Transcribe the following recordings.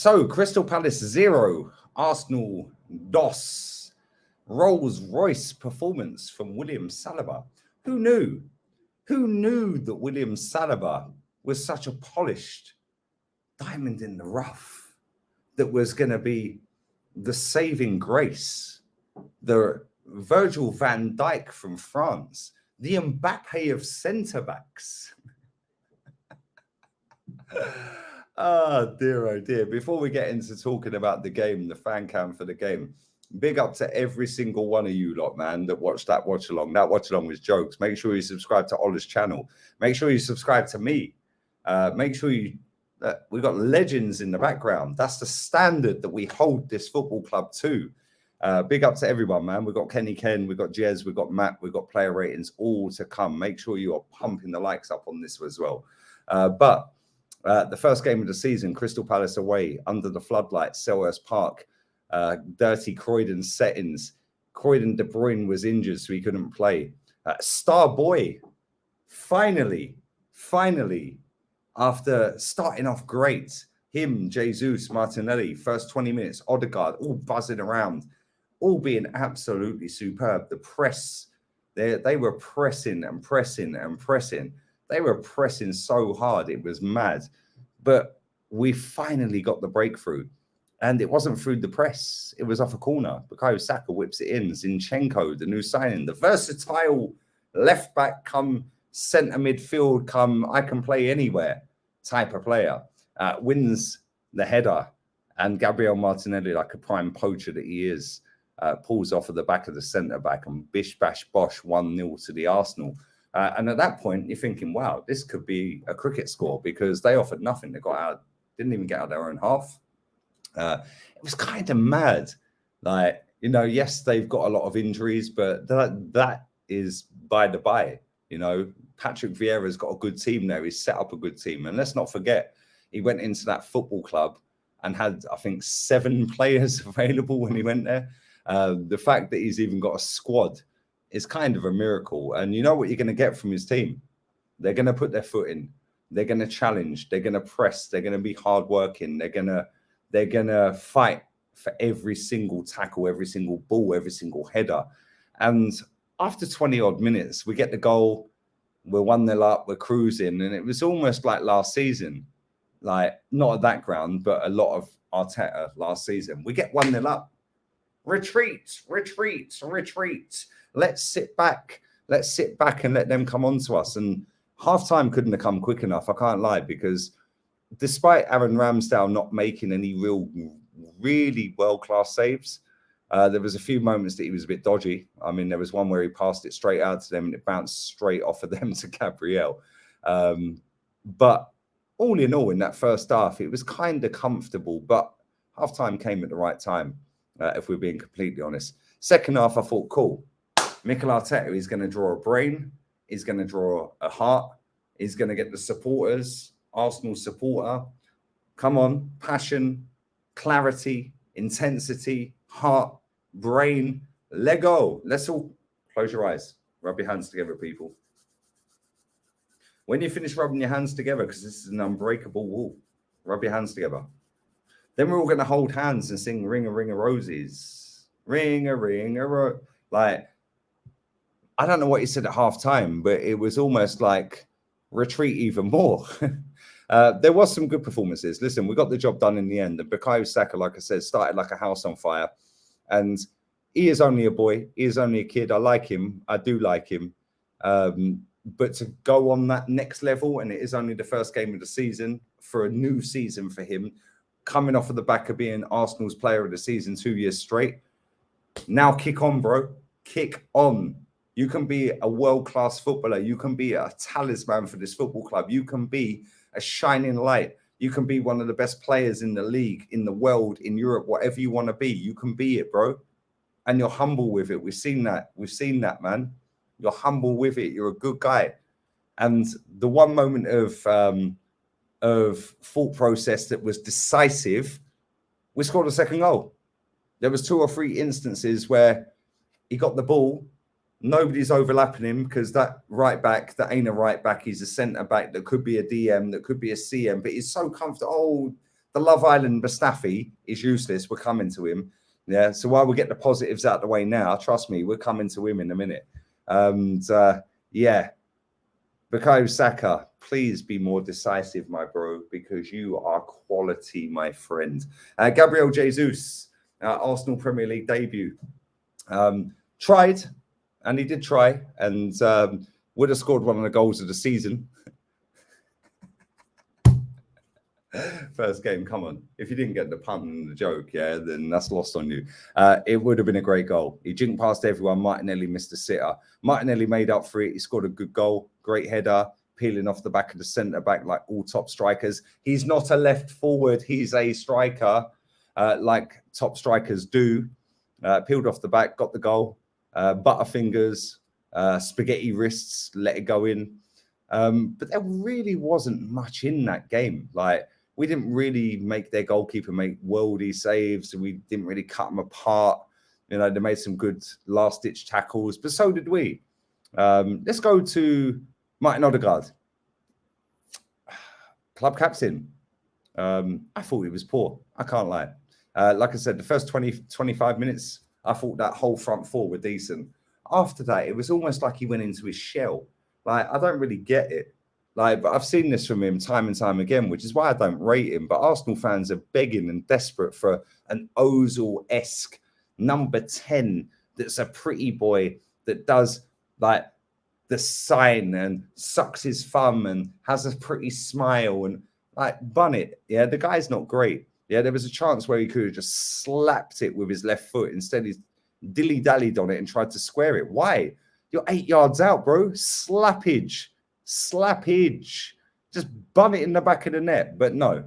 So, Crystal Palace 0, Arsenal DOS. Rolls-Royce performance from William Saliba. Who knew? Who knew that William Saliba was such a polished diamond in the rough that was going to be the saving grace, the Virgil van Dijk from France, the Mbappe of centre-backs? Oh dear. Before we get into talking about the game, the fan cam for the game, big up to every single one of you lot, man, that watched that watch along. That watch along was jokes. Make sure you subscribe to Ola's channel. Make sure you subscribe to me. Make sure you we've got legends in the background. That's the standard that we hold this football club to. Big up to everyone, man. We've got Kenny Ken, we've got Jez, we've got Matt, we've got player ratings all to come. Make sure you are pumping the likes up on this as well. But the first game of the season, Crystal Palace away under the floodlights, Selhurst Park, dirty Croydon settings. Croydon De Bruyne was injured, so he couldn't play. Star boy, finally, after starting off great, him, Jesus, Martinelli, first 20 minutes, Odegaard, all buzzing around, all being absolutely superb. The press, they were pressing and pressing and pressing. They were pressing so hard, it was mad. But we finally got the breakthrough. And it wasn't through the press. It was off a corner. Bukayo Saka whips it in. Zinchenko, the new signing, the versatile left-back come centre midfield come I can play anywhere type of player, wins the header. And Gabriel Martinelli, like a prime poacher that he is, pulls off at the back of the centre-back and bish, bash, bosh, 1-0 to the Arsenal. And at that point, you're thinking, wow, this could be a cricket score because they offered nothing. They got out, didn't even get out their own half. It was kind of mad. Like, you know, yes, they've got a lot of injuries, but that is by the by. You know, Patrick Vieira's got a good team there. He's set up a good team. And let's not forget, he went into that football club and had, I think, 7 players available when he went there. The fact that he's even got a squad is kind of a miracle. And you know what you're going to get from his team? They're going to put their foot in. They're going to challenge. They're going to press. They're going to be hardworking. They're going to fight for every single tackle, every single ball, every single header. And after 20-odd minutes, we get the goal. We're 1-0 up. We're cruising. And it was almost like last season. Like, not at that ground, but a lot of Arteta last season. We get 1-0 up. Retreat. Let's sit back and let them come on to us. And half-time couldn't have come quick enough. I can't lie, because despite Aaron Ramsdale not making any really world-class saves, there was a few moments that he was a bit dodgy. I mean, there was one where he passed it straight out to them and it bounced straight off of them to Gabriel. But all in all, in that first half, it was kind of comfortable, but half-time came at the right time, if we're being completely honest. Second half, I thought, cool. Mikel Arteta is going to draw a brain. He's going to draw a heart. He's going to get the supporters, Arsenal supporter. Come on, passion, clarity, intensity, heart, brain. Let go. Let's all close your eyes. Rub your hands together, people. When you finish rubbing your hands together, because this is an unbreakable wall, rub your hands together. Then we're all going to hold hands and sing Ring a Ring of Roses. Ring a Ring a Rose. Like, I don't know what he said at half time, but it was almost like retreat even more. There was some good performances. Listen, we got the job done in the end. And Bukayo Saka, like I said, started like a house on fire. And he is only a boy. He is only a kid. I like him. I do like him. But to go on that next level, and it is only the first game of the season for a new season for him, coming off of the back of being Arsenal's player of the season 2 years straight. Now kick on, bro. Kick on. You can be a world-class footballer. You can be a talisman for this football club. You can be a shining light. You can be one of the best players in the league, in the world, in Europe, whatever you want to be. You can be it, bro. And you're humble with it. We've seen that. We've seen that, man. You're humble with it. You're a good guy. And the one moment of thought process that was decisive, we scored a second goal. There was 2 or 3 instances where he got the ball. Nobody's overlapping him because that right back, that ain't a right back. He's a centre back that could be a DM, that could be a CM, but he's so comfortable. Oh, The Love Island Mustafi is useless. We're coming to him. Yeah. So while we get the positives out of the way now, trust me, we're coming to him in a minute. Yeah. Bukayo Saka, please be more decisive, my bro, because you are quality, my friend. Gabriel Jesus, Arsenal Premier League debut. Tried, and he did try, and would have scored one of the goals of the season. First game, come on. If you didn't get the pun and the joke, yeah, then that's lost on you. It would have been a great goal. He jinked past everyone. Martinelli missed a sitter. Martinelli made up for it. He scored a good goal. Great header, peeling off the back of the centre-back like all top strikers. He's not a left forward. He's a striker like top strikers do. Peeled off the back, got the goal. Butterfingers, spaghetti wrists, let it go in. But there really wasn't much in that game. Like, we didn't really make their goalkeeper make worldy saves. We didn't really cut them apart. You know, they made some good last-ditch tackles, but so did we. Let's go to Martin Odegaard. Club captain. I thought he was poor. I can't lie. Like I said, the first 25 minutes, I thought that whole front four were decent. After that, it was almost like he went into his shell. Like, I don't really get it. Like, but I've seen this from him time and time again, which is why I don't rate him. But Arsenal fans are begging and desperate for an Ozil-esque number 10 that's a pretty boy that does like the sign and sucks his thumb and has a pretty smile and like bun it. Yeah, the guy's not great. Yeah, there was a chance where he could have just slapped it with his left foot. Instead, he's dilly-dallied on it and tried to square it. Why? You're 8 yards out, bro. Slappage. Just bum it in the back of the net. But no.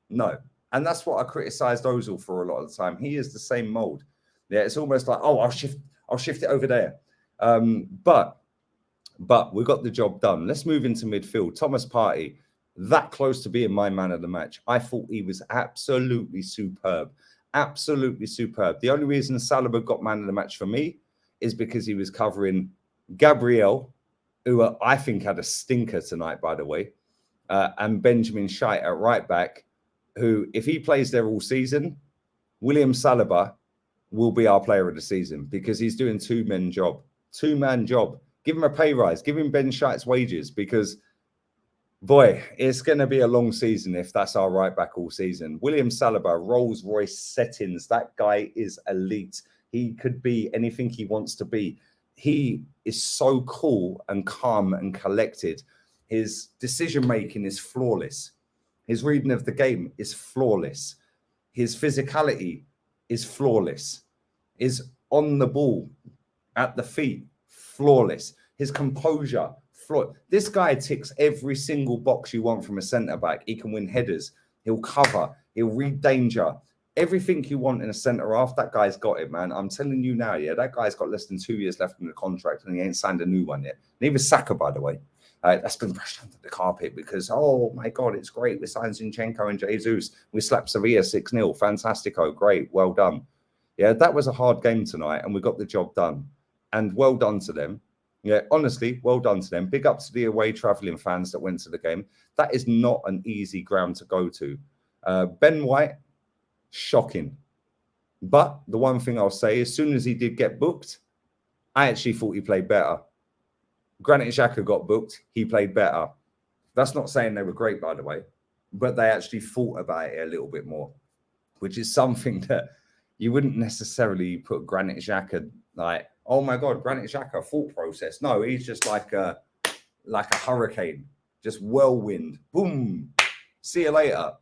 And that's what I criticized Ozil for a lot of the time. He is the same mold. Yeah, it's almost like, oh, I'll shift it over there. But we got the job done. Let's move into midfield. Thomas Partey, that close to being my man of the match. I thought he was absolutely superb. Absolutely superb. The only reason Saliba got man of the match for me is because he was covering Gabriel, who I think had a stinker tonight, by the way, and Benjamin Scheidt at right back, who, if he plays there all season, William Saliba will be our player of the season because he's doing two-man job. Give him a pay rise. Give him Ben Scheidt's wages because, boy, it's going to be a long season if that's our right back all season. William Saliba, Rolls Royce settings. That guy is elite. He could be anything he wants to be. He is so cool and calm and collected. His decision-making is flawless. His reading of the game is flawless. His physicality is flawless. Is on the ball, at the feet, flawless. His composure, flawless. This guy ticks every single box you want from a centre-back. He can win headers. He'll cover. He'll read danger. Everything you want in a centre-half, that guy's got it, man. I'm telling you now, yeah, that guy's got less than 2 years left in the contract and he ain't signed a new one yet. Neither Saka, by the way. That's been brushed under the carpet because, oh, my God, it's great. We signed Zinchenko and Jesus. We slapped Sevilla 6-0. Fantastico. Great. Well done. Yeah, that was a hard game tonight and we got the job done. And well done to them. Yeah, honestly, well done to them. Big up to the away travelling fans that went to the game. That is not an easy ground to go to. Ben White, shocking. But the one thing I'll say, as soon as he did get booked, I actually thought he played better. Granit Xhaka got booked. He played better. That's not saying they were great, by the way, but they actually thought about it a little bit more, which is something that you wouldn't necessarily put Granit Xhaka like, oh my God, Granit Xhaka, thought process. No, he's just like a hurricane, just whirlwind. Boom. See you later.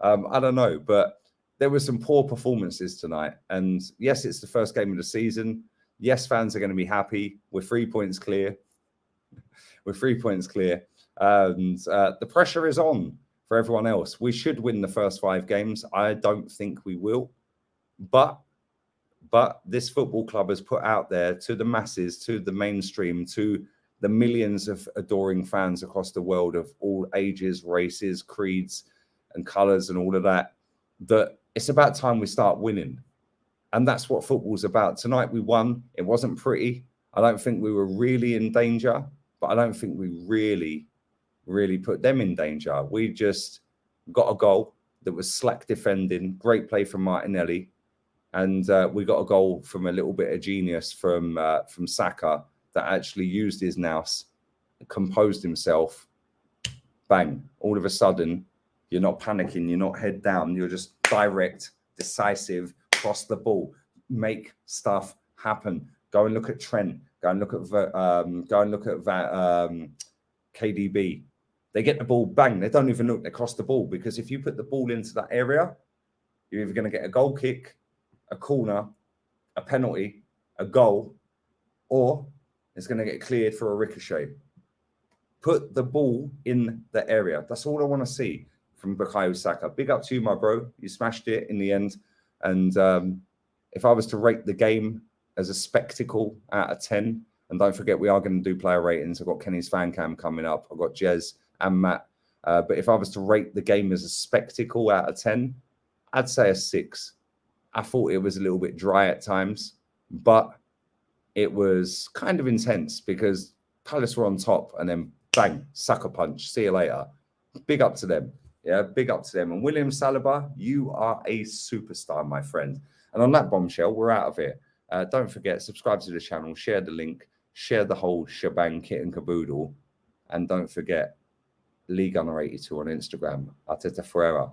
I don't know, but there were some poor performances tonight. And yes, it's the first game of the season. Yes, fans are going to be happy. We're 3 points clear. We're 3 points clear. And the pressure is on for everyone else. We should win the first 5 games. I don't think we will. But this football club has put out there to the masses, to the mainstream, to the millions of adoring fans across the world of all ages, races, creeds, and colours and all of that, that it's about time we start winning. And that's what football's about. Tonight we won. It wasn't pretty. I don't think we were really in danger, but I don't think we really put them in danger. We just got a goal. that was slack defending. Great play from Martinelli. And we got a goal from a little bit of genius from Saka that actually used his nous, composed himself. Bang. All of a sudden, you're not panicking. You're not head down. You're just direct, decisive, cross the ball, make stuff happen. Go and look at Trent. Go and look at KDB. They get the ball, bang. They don't even look. They cross the ball, because if you put the ball into that area, you're either going to get a goal kick, a corner, a penalty, a goal, or it's going to get cleared for a ricochet. Put the ball in the area. That's all I want to see from Bukayo Saka. Big up to you, my bro. You smashed it in the end. And if I was to rate the game as a spectacle out of 10, and don't forget, we are going to do player ratings. I've got Kenny's fan cam coming up. I've got Jez and Matt. But if I was to rate the game as a spectacle out of 10, I'd say a 6. I thought it was a little bit dry at times, but it was kind of intense because Palace were on top and then bang, sucker punch. See you later. Big up to them. Yeah, big up to them. And William Saliba, you are a superstar, my friend. And on that bombshell, we're out of here. Don't forget, subscribe to the channel, share the link, share the whole shebang, kit and caboodle. And don't forget, Lee Gunner82 on Instagram. Arteta Ferreira.